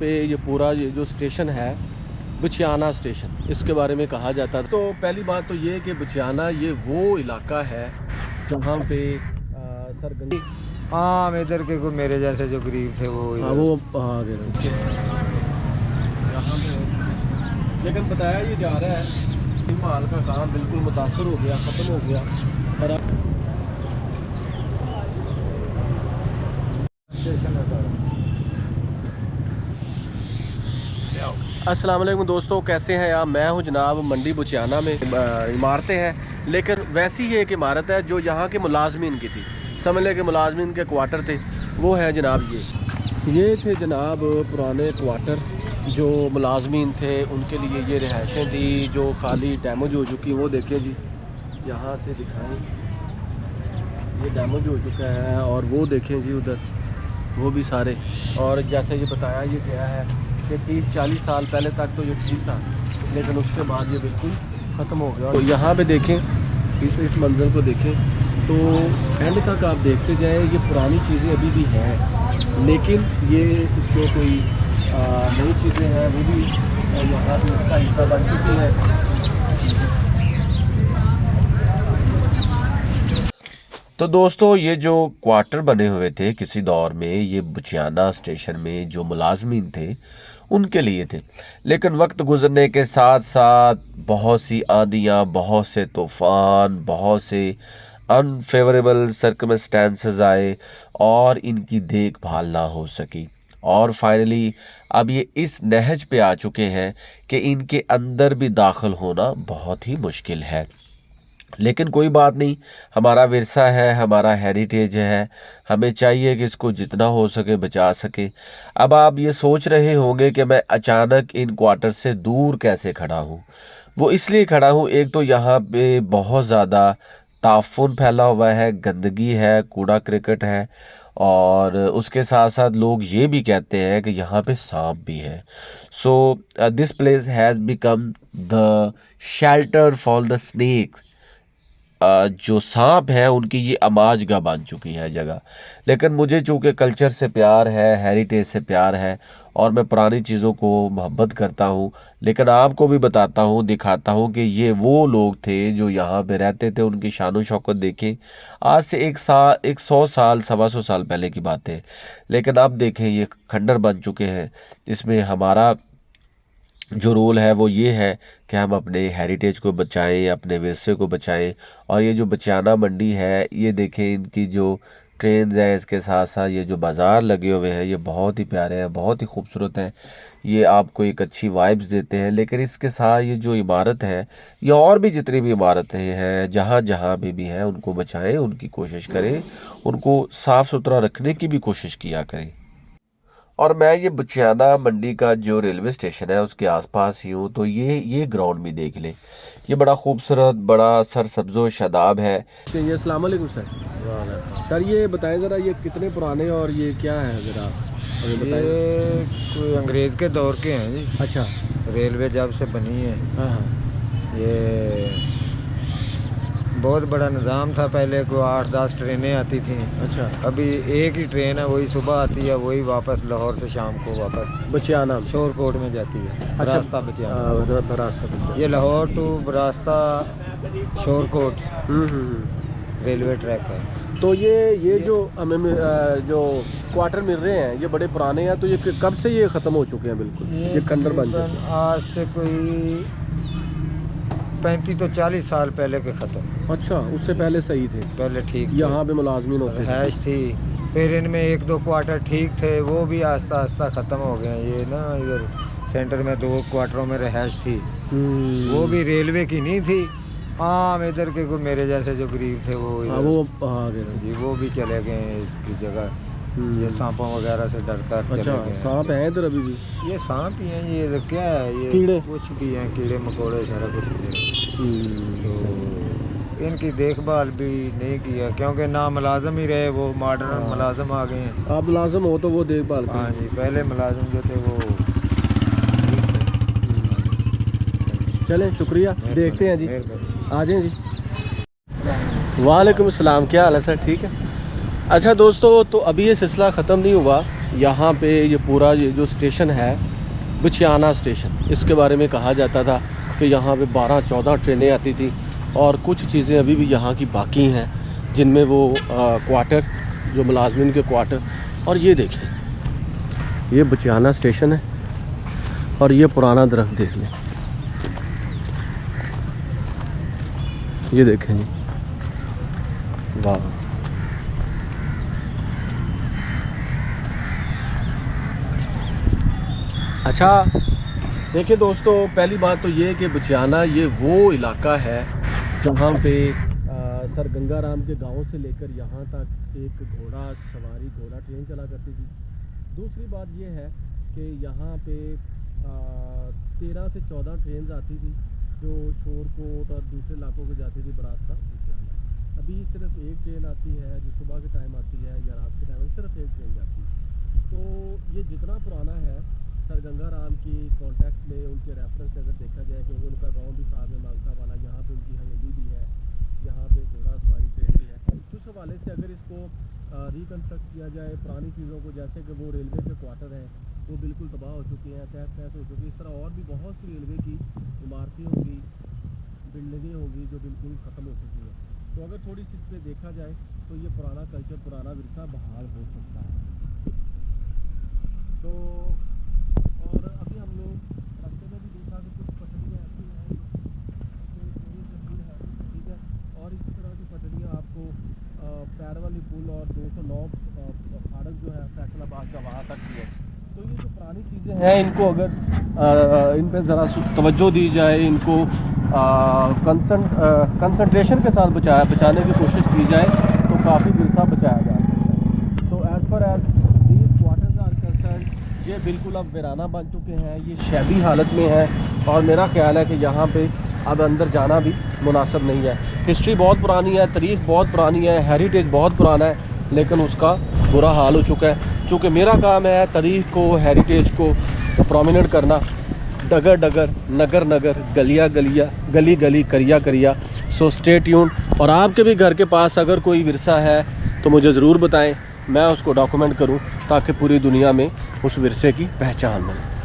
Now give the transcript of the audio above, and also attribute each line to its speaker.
Speaker 1: पे ये पूरा ये जो स्टेशन है बुचियाना स्टेशन, इसके बारे में कहा जाता है। तो पहली बात तो ये कि बुचियाना ये वो इलाका है जहाँ पे सरगंदी
Speaker 2: हाँ इधर के कोई मेरे जैसे जो गरीब थे वो
Speaker 1: आ गए यहाँ पे। लेकिन बताया ये जा रहा है माल का काम बिल्कुल मुतासर हो गया, ख़त्म हो गया। और अस्सलाम वालेकुम दोस्तों, कैसे हैं आप? मैं हूं जनाब मंडी बुचियाना में। इमारतें हैं लेकिन वैसी ही एक इमारत है जो यहाँ के मुलाजमीन की थी। समझ लें कि मुलाजमीन के क्वार्टर थे, वो है जनाब ये थे जनाब पुराने क्वार्टर जो मुलाजमीन थे उनके लिए। ये रिहाइशें थी जो खाली डैमेज हो चुकी। वो देखें जी, यहाँ से दिखाएं, ये डैमेज हो चुका है। और वो देखें जी उधर, वो भी सारे। और जैसे ये बताया ये गया है कि 30-40 साल पहले तक तो ये ठीक था, लेकिन उसके बाद ये बिल्कुल ख़त्म हो गया। तो यहाँ पे देखें, इस मंज़र को देखें तो एंड तक आप देखते जाएं, ये पुरानी चीज़ें अभी भी हैं, लेकिन ये इसमें कोई नई चीज़ें हैं वो भी यहाँ पे इसका हिस्सा बन चुकी है।
Speaker 3: तो दोस्तों, ये जो क्वार्टर बने हुए थे किसी दौर में, ये बुचियाना स्टेशन में जो मुलाजमीन थे उनके लिए थे। लेकिन वक्त गुजरने के साथ साथ बहुत सी आंधियाँ, बहुत से तूफ़ान, बहुत से अनफेवरेबल सर्कमस्टेंसेस आए और इनकी देखभाल ना हो सकी। और फाइनली अब ये इस नहज पे आ चुके हैं कि इनके अंदर भी दाखिल होना बहुत ही मुश्किल है। लेकिन कोई बात नहीं, हमारा विरसा है, हमारा हेरिटेज है, हमें चाहिए कि इसको जितना हो सके बचा सके। अब आप ये सोच रहे होंगे कि मैं अचानक इन क्वार्टर से दूर कैसे खड़ा हूँ। वो इसलिए खड़ा हूँ, एक तो यहाँ पे बहुत ज़्यादा ताफुन फैला हुआ है, गंदगी है, कूड़ा करकट है, और उसके साथ साथ लोग ये भी कहते हैं कि यहाँ पे सांप भी है। So this place has become the shelter for the snakes. जो सांप हैं उनकी ये आमाजगाह बन चुकी है जगह। लेकिन मुझे चूँकि कल्चर से प्यार है, हेरिटेज से प्यार है, और मैं पुरानी चीज़ों को मोहब्बत करता हूँ, लेकिन आपको भी बताता हूँ, दिखाता हूँ कि ये वो लोग थे जो यहाँ पे रहते थे। उनकी शान शौकत देखें, आज से 100 साल 125 साल पहले की बात है। लेकिन अब देखें ये खंडर बन चुके हैं। इसमें हमारा जो रोल है वो ये है कि हम अपने हेरिटेज को बचाएं, अपने विरसे को बचाएं। और ये जो बुचियाना मंडी है, ये देखें, इनकी जो ट्रेन्स है, इसके साथ साथ ये जो बाज़ार लगे हुए हैं, ये बहुत ही प्यारे हैं, बहुत ही खूबसूरत हैं। ये आपको एक अच्छी वाइब्स देते हैं। लेकिन इसके साथ ये जो इमारत है, ये और भी जितनी भी इमारतें हैं जहाँ जहाँ भी हैं, उनको बचाएं, उनकी कोशिश करें, उनको साफ़ सुथरा रखने की भी कोशिश किया करें। और मैं ये बुचियाना मंडी का जो रेलवे स्टेशन है उसके आसपास ही हूँ। तो ये ग्राउंड भी देख लें, ये बड़ा खूबसूरत, बड़ा सरसब्ज़ो शादाब है।
Speaker 1: ये अस्सलाम वालेकुम सर। सर ये बताएं ज़रा, ये कितने पुराने और ये क्या है ज़रा हमें बताएं।
Speaker 2: ये कोई अंग्रेज़ के दौर के हैं जी।
Speaker 1: अच्छा।
Speaker 2: रेलवे जब से बनी है।
Speaker 1: हाँ।
Speaker 2: ये बहुत बड़ा निज़ाम था। पहले को 8-10 ट्रेनें आती थी।
Speaker 1: अच्छा।
Speaker 2: अभी एक ही ट्रेन है, वही सुबह आती है, वही वापस लाहौर से शाम को वापस
Speaker 1: बुचियाना
Speaker 2: शोरकोट में जाती है।
Speaker 1: अच्छा।
Speaker 2: रास्ता बुचियाना,
Speaker 1: रास्ता
Speaker 2: ये लाहौर टू रास्ता शोरकोट रेलवे ट्रैक है।
Speaker 1: तो ये जो हमें जो क्वार्टर मिल रहे हैं ये बड़े पुराने हैं। तो ये कब से ये ख़त्म हो चुके हैं? बिल्कुल ये खंडर बन चुके हैं।
Speaker 2: आज से कोई 35 तो 40 साल पहले के ख़त्म।
Speaker 1: अच्छा, उससे पहले सही थे?
Speaker 2: पहले ठीक,
Speaker 1: यहाँ पे मुलाजमीन होते थे,
Speaker 2: रहायश थी। फिर इनमें 1-2 क्वार्टर ठीक थे, वो भी आस्ता आस्ता ख़त्म हो गए। ये ना इधर सेंटर में 2 क्वार्टरों में रहायश थी, वो भी रेलवे की नहीं थी। आम इधर के कोई मेरे जैसे जो गरीब थे वो
Speaker 1: आ गए
Speaker 2: जी, वो भी चले गए इसकी जगह। ये सांपों वगैरह से डर कर चले गए।
Speaker 1: सांप हैं इधर अभी भी?
Speaker 2: ये सांप ही हैं, ये इधर क्या है, ये
Speaker 1: कीड़े
Speaker 2: कुछ भी हैं, कीड़े मकोड़े सारा कुछ भी है। तो इनकी देखभाल भी नहीं किया, क्योंकि ना मुलाजम ही रहे, वो मॉडर्न मुलाजम आ गए हैं।
Speaker 1: आप मुलाजम हो तो वो देखभाल?
Speaker 2: हाँ जी, पहले मुलाजम जो थे वो।
Speaker 1: चलें, शुक्रिया, देखते हैं जी, आ जाएं जी। वालेकुम अस्सलाम, क्या हाल है सर? ठीक है। अच्छा दोस्तों, तो अभी ये सिलसिला ख़त्म नहीं हुआ। यहाँ पे ये पूरा ये जो स्टेशन है बुचियाना स्टेशन, इसके बारे में कहा जाता था कि यहाँ पे 12-14 ट्रेनें आती थी और कुछ चीज़ें अभी भी यहाँ की बाकी हैं, जिनमें वो क्वार्टर, जो मुलाजमिन के क्वार्टर। और ये देखें, ये बुचियाना स्टेशन है और ये पुराना दरख्त देख लें, ये देखें जी, वाह। अच्छा देखिए दोस्तों, पहली बात तो ये कि बुचियाना ये वो इलाका है जहाँ पे सर गंगाराम के गांव से लेकर यहाँ तक एक घोड़ा सवारी घोड़ा ट्रेन चला करती थी। दूसरी बात ये है कि यहाँ पे 13 से 14 ट्रेन आती थी जो शोरकोट और दूसरे इलाकों को जाती थी बरास्ता बुचियाना। अभी सिर्फ एक ट्रेन आती है जो सुबह के टाइम आती है या रात के टाइम, सिर्फ एक ट्रेन जाती है। तो ये जितना पुराना है सर गंगाराम की कॉन्टेक्स्ट में, उनके रेफरेंस से अगर देखा जाए, क्योंकि उनका गांव भी साथ में मांगता वाला, यहाँ पे उनकी हवेली भी है, यहाँ पे घोड़ा सवारी ट्रेन भी है। तो उस हवाले से अगर इसको रिकन्स्ट्रक्ट किया जाए पुरानी चीज़ों को, जैसे कि वो रेलवे के क्वार्टर हैं वो बिल्कुल तबाह हो चुके हैं, तहस नहस हो चुकी है, इस तरह और भी बहुत सी रेलवे की इमारतें होंगी, बिल्डिंगें होंगी जो बिल्कुल ख़त्म हो चुकी हैं। तो अगर थोड़ी सी इस पर देखा जाए तो ये पुराना कल्चर, पुराना विरसा बहाल हो सकता है। तो और अभी हमने रास्ते में भी देखा कि कुछ पटरियाँ ऐसी हैं है, ठीक है, और इसी तरह की पटरियाँ आपको पैर वाली पुल और 209 फाटक जो है फैसलाबाद का, वहाँ तक भी है। तो ये जो पुरानी चीज़ें हैं इनको अगर इन पर ज़रा तवज्जो दी जाए, इनको कंसंट्रेशन के साथ बचाने की कोशिश की जाए तो काफ़ी विरसा बचाया जा सकता है। तो as per as these quarters are concern, ये बिल्कुल अब वीराना बन चुके हैं, ये शैबी हालत में है और मेरा ख्याल है कि यहाँ पे अब अंदर जाना भी मुनासिब नहीं है। हिस्ट्री बहुत पुरानी है, तारीख़ बहुत पुरानी है, हेरिटेज बहुत पुराना है, लेकिन उसका बुरा हाल हो चुका है। चूँकि मेरा काम है तारीख़ को, हेरिटेज को प्रोमिनेंट करना, डगर डगर, नगर नगर, गलिया गलिया, गली गली, करिया करिया। So stay tune. और आपके भी घर के पास अगर कोई विरसा है तो मुझे ज़रूर बताएं, मैं उसको डॉक्यूमेंट करूं ताकि पूरी दुनिया में उस विरसे की पहचान बने।